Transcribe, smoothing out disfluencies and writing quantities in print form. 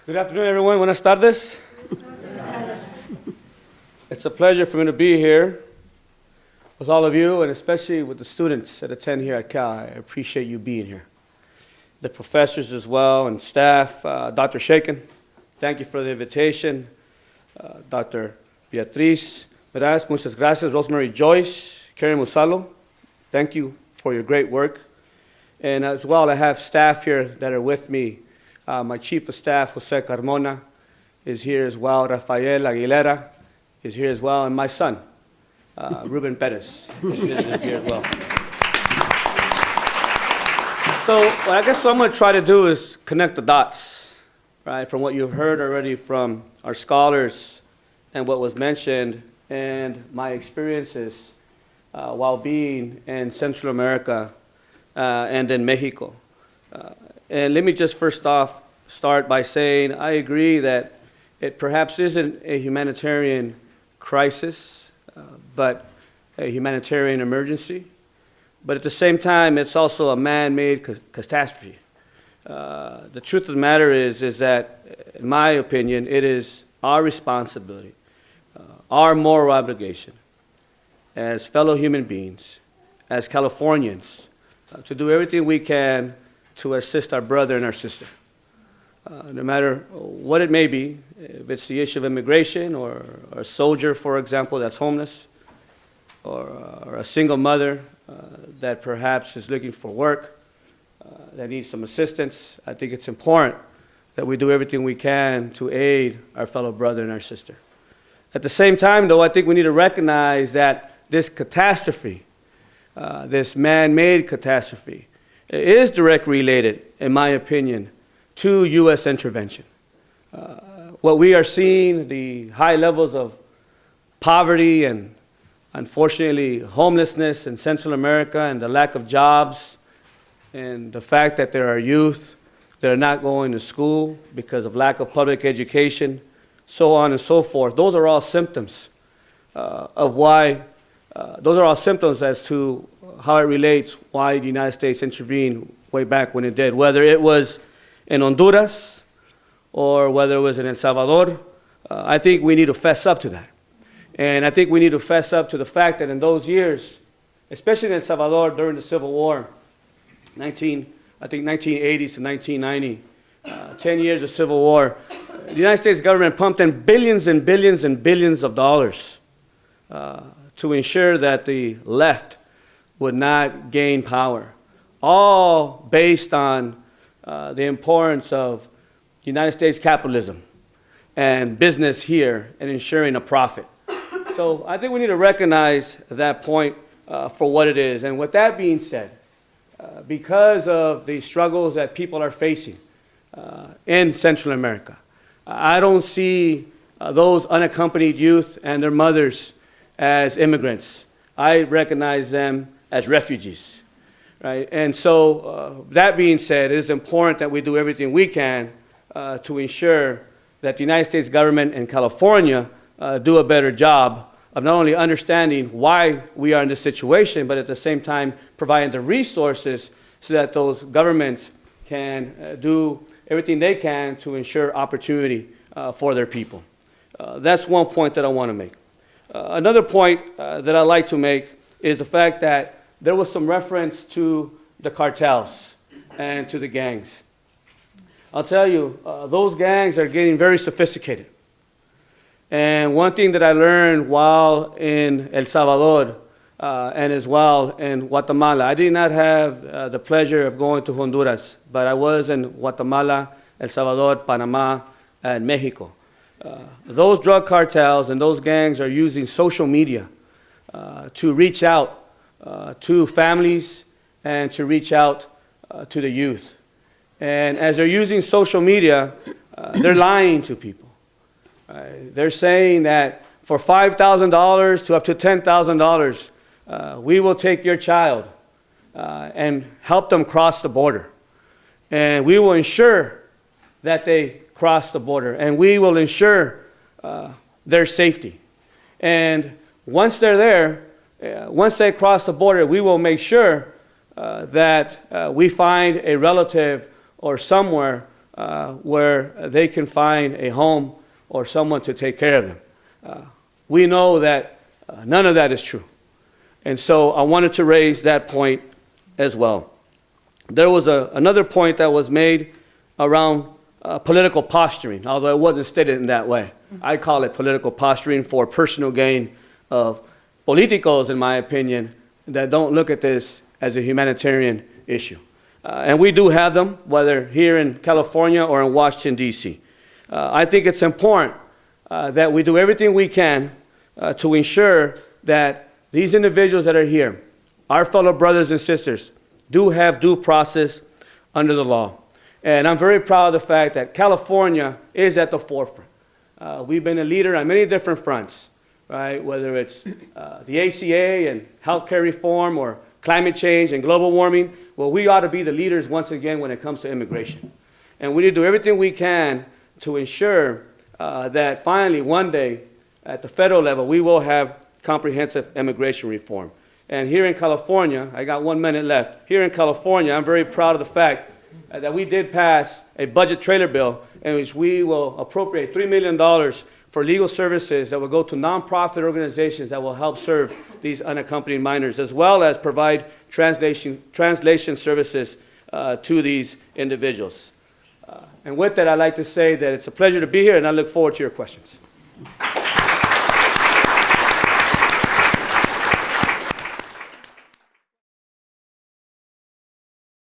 Good afternoon, everyone. Buenas tardes. It's a pleasure for me to be here with all of you, and especially with the students that attend here at Cal. I appreciate you being here. The professors as well and staff, Dr. Shaken, thank you for the invitation. Dr. Beatriz, Perez, muchas gracias. Rosemary, Joyce, Musalo, thank you for your great work. And as well, I have staff here that are with me. My chief of staff, Jose Carmona, is here as well. Rafael Aguilera is here as well. And my son, Ruben Perez, is here as well. So I guess what I'm going to try to do is connect the dots, right, from what you've heard already from our scholars and what was mentioned and my experiences while being in Central America and in Mexico. And let me just first off start by saying I agree that it perhaps isn't a humanitarian crisis, but a humanitarian emergency. But at the same time, it's also a man-made catastrophe. The truth of the matter is that, in my opinion, it is our responsibility, our moral obligation as fellow human beings, as Californians, to do everything we can to assist our brother and our sister. No matter what it may be, if it's the issue of immigration or a soldier, for example, that's homeless, or a single mother that perhaps is looking for work, that needs some assistance, I think it's important that we do everything we can to aid our fellow brother and our sister. At the same time, though, I think we need to recognize that this catastrophe, this man-made catastrophe, is directly related, in my opinion, to U.S. intervention. What we are seeing, the high levels of poverty and unfortunately homelessness in Central America and the lack of jobs and the fact that there are youth that are not going to school because of lack of public education, so on and so forth, those are all symptoms those are all symptoms as to how it relates why the United States intervened way back when it did, whether it was in Honduras or whether it was in El Salvador. I think we need to fess up to that. And I think we need to fess up to the fact that in those years, especially in El Salvador during the Civil War, 1980s to 1990, 10 years of Civil War, the United States government pumped in billions and billions and billions of dollars to ensure that the left would not gain power, all based on the importance of United States capitalism and business here and ensuring a profit. So I think we need to recognize that point for what it is. And with that being said, because of the struggles that people are facing in Central America, I don't see those unaccompanied youth and their mothers as immigrants. I recognize them as refugees, right? And so that being said, it is important that we do everything we can to ensure that the United States government and California do a better job of not only understanding why we are in this situation, but at the same time providing the resources so that those governments can do everything they can to ensure opportunity for their people. That's one point that I want to make. Another point that I like to make is the fact that there was some reference to the cartels and to the gangs. I'll tell you, those gangs are getting very sophisticated. And one thing that I learned while in El Salvador and as well in Guatemala, I did not have the pleasure of going to Honduras, but I was in Guatemala, El Salvador, Panama, and Mexico. Those drug cartels and those gangs are using social media to reach out to families and to reach out to the youth. And as they're using social media, they're lying to people. They're saying that for $5,000 to up to $10,000, we will take your child and help them cross the border. And we will ensure that they cross the border, and we will ensure their safety. And once they're there, once they cross the border, we will make sure that we find a relative or somewhere where they can find a home or someone to take care of them. We know that none of that is true. And so I wanted to raise that point as well. There was another point that was made around political posturing, although it wasn't stated in that way. I call it political posturing for personal gain of politicos, in my opinion, that don't look at this as a humanitarian issue. And we do have them, whether here in California or in Washington, D.C. I think it's important that we do everything we can to ensure that these individuals that are here, our fellow brothers and sisters, do have due process under the law. And I'm very proud of the fact that California is at the forefront. We've been a leader on many different fronts, right? Whether it's the ACA and healthcare reform or climate change and global warming, well, we ought to be the leaders once again when it comes to immigration. And we need to do everything we can to ensure that finally one day at the federal level we will have comprehensive immigration reform. And here in California, I got 1 minute left. Here in California, I'm very proud of the fact that we did pass a budget trailer bill in which we will appropriate $3 million for legal services that will go to nonprofit organizations that will help serve these unaccompanied minors, as well as provide translation services to these individuals. And with that, I'd like to say that it's a pleasure to be here, and I look forward to your questions.